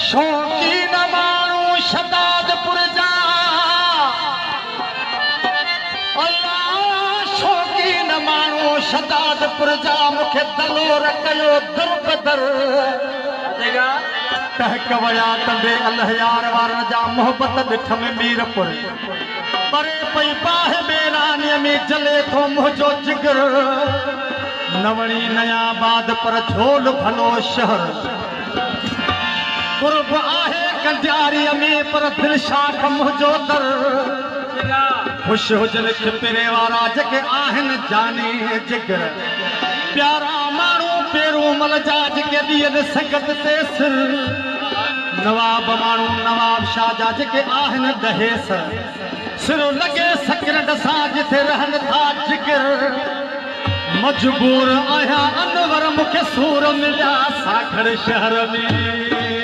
शौकीन माण्हू शदादपुर जा अल्लाह शौकीन माण्हू शदादपुर जा मूंखे दलोर कयो दर बदर टहक वया तंबे अलहयार वारन जा मोहब्बत ॾिठ में मीरपुर परे पई बाहि बेरानीअ में जले थो मुंहिंजो जिगर नवणी नया बाद पर झोल भलो शहर कुर्ब आहे कंजारीअ में पर दिल शाख मुंहिंजो दर ख़ुशि हुजनि खिपरे वारा जेके आहिनि जाने जिगर प्यारा माण्हू पेरू मल जा जेके ॾींहनि संगत ते सिर नवाब माण्हू नवाब शाह जा जेके आहिनि दहे सिर लॻे सकिरट सां जिथे रहनि था जिगर मजबूर आहियां अनवर मूंखे सूर मिलिया साखर शहर में